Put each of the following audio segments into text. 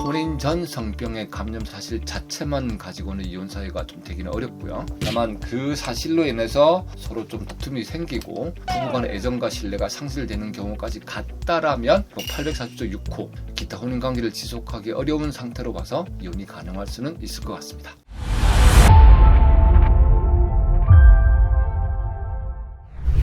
혼인 전 성병의 감염 사실 자체만 가지고는 이혼 사유가 좀 되기는 어렵고요. 다만 그 사실로 인해서 서로 좀 다툼이 생기고 부부간의 애정과 신뢰가 상실되는 경우까지 갔다라면 840조 6호 기타 혼인관계를 지속하기 어려운 상태로 봐서 이혼이 가능할 수는 있을 것 같습니다.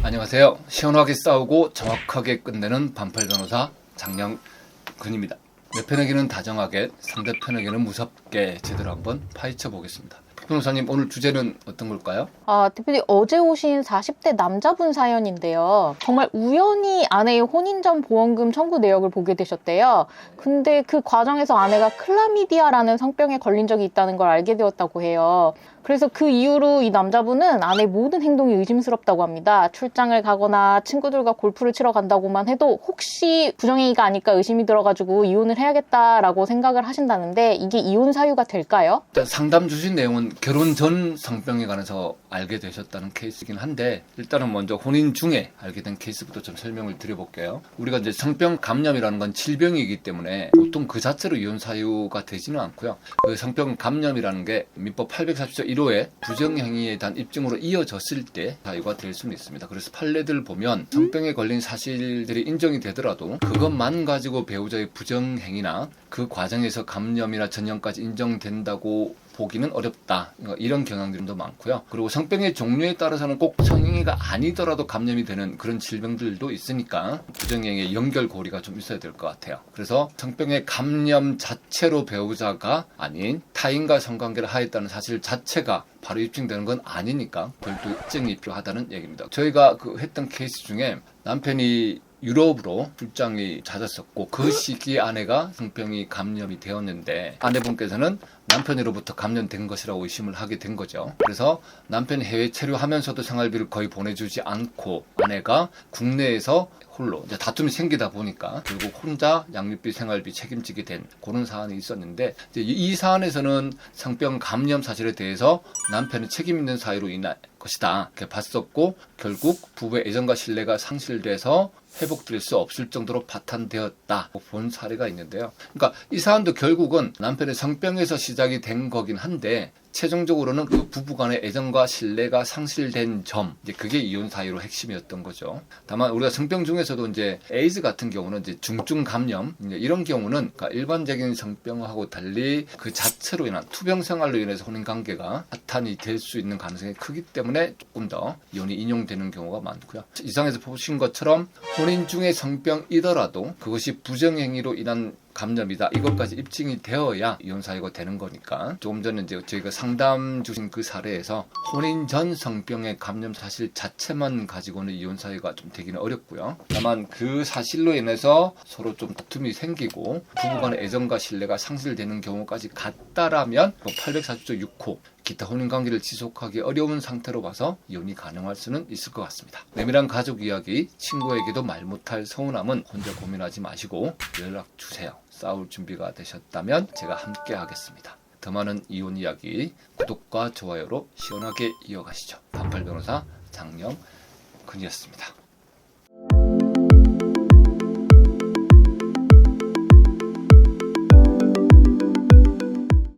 안녕하세요. 시원하게 싸우고 정확하게 끝내는 반팔 변호사 장영근입니다. 내 편에게는 다정하게, 상대편에게는 무섭게 제대로 한번 파헤쳐 보겠습니다. 변호사님, 오늘 주제는 어떤 걸까요? 대표님, 어제 오신 40대 남자분 사연인데요. 정말 우연히 아내의 혼인 전 보험금 청구 내역을 보게 되셨대요. 근데 그 과정에서 아내가 클라미디아라는 성병에 걸린 적이 있다는 걸 알게 되었다고 해요. 그래서 그 이후로 이 남자분은 아내의 모든 행동이 의심스럽다고 합니다. 출장을 가거나 친구들과 골프를 치러 간다고만 해도 혹시 부정행위가 아닐까 의심이 들어가지고 이혼을 해야겠다라고 생각을 하신다는데, 이게 이혼 사유가 될까요? 일단 상담 주신 내용은 결혼 전 성병에 관해서 알게 되셨다는 케이스이긴 한데, 일단은 먼저 혼인 중에 알게 된 케이스부터 좀 설명을 드려볼게요. 우리가 이제 성병 감염이라는 건 질병이기 때문에 보통 그 자체로 이혼 사유가 되지는 않고요. 그 성병 감염이라는 게 민법 840조 1호의 부정행위에 대한 입증으로 이어졌을 때 사유가 될 수는 있습니다. 그래서 판례들 보면 성병에 걸린 사실들이 인정이 되더라도 그것만 가지고 배우자의 부정행위나 그 과정에서 감염이나 전염까지 인정된다고 보기는 어렵다. 이런 경향들이 더 많고요. 그리고 성병의 종류에 따라서는 꼭 성행위가 아니더라도 감염이 되는 그런 질병들도 있으니까 부정행위의 연결고리가 좀 있어야 될 것 같아요. 그래서 성병의 감염 자체로 배우자가 아닌 타인과 성관계를 하였다는 사실 자체가 바로 입증되는 건 아니니까 별도 입증이 필요하다는 얘기입니다. 저희가 했던 케이스 중에 남편이 유럽으로 출장이 잦았었고 그 시기에 아내가 성병이 감염이 되었는데 아내분께서는 남편으로부터 감염된 것이라고 의심을 하게 된 거죠. 그래서 남편이 해외 체류하면서도 생활비를 거의 보내주지 않고 아내가 국내에서 홀로 이제 다툼이 생기다 보니까 결국 혼자 양육비 생활비 책임지게 된 그런 사안이 있었는데, 이제 이 사안에서는 성병 감염 사실에 대해서 남편이 책임 있는 사유로 인한 것이다 이렇게 봤었고, 결국 부부의 애정과 신뢰가 상실돼서 회복될 수 없을 정도로 파탄되었다 본 사례가 있는데요. 그러니까 이 사안도 결국은 남편의 성병에서 시작이 된 거긴 한데, 최종적으로는 그 부부간의 애정과 신뢰가 상실된 점, 이제 그게 이혼 사유로 핵심이었던 거죠. 다만 우리가 성병 중에서도 이제 에이즈 같은 경우는 이제 중증 감염, 이런 경우는 그러니까 일반적인 성병하고 달리 그 자체로 인한 투병 생활로 인해서 혼인 관계가 파탄이 될 수 있는 가능성이 크기 때문에 조금 더 이혼이 인용되는 경우가 많고요. 이상에서 보신 것처럼 혼인 중에 성병이더라도 그것이 부정행위로 인한 감염이다, 이것까지 입증이 되어야 이혼 사유가 되는 거니까, 조금 전에 이제 저희가 상담 주신 그 사례에서 혼인 전 성병의 감염 사실 자체만 가지고는 이혼 사유가 좀 되기는 어렵고요. 다만 그 사실로 인해서 서로 좀 다툼이 생기고 부부간의 애정과 신뢰가 상실되는 경우까지 갔다라면 840조 6호 기타 혼인관계를 지속하기 어려운 상태로 봐서 이혼이 가능할 수는 있을 것 같습니다. 내밀한 가족 이야기, 친구에게도 말 못할 서운함은 혼자 고민하지 마시고 연락 주세요. 싸울 준비가 되셨다면 제가 함께 하겠습니다. 더 많은 이혼 이야기 구독과 좋아요로 시원하게 이어가시죠. 반팔 변호사 장영근이었습니다.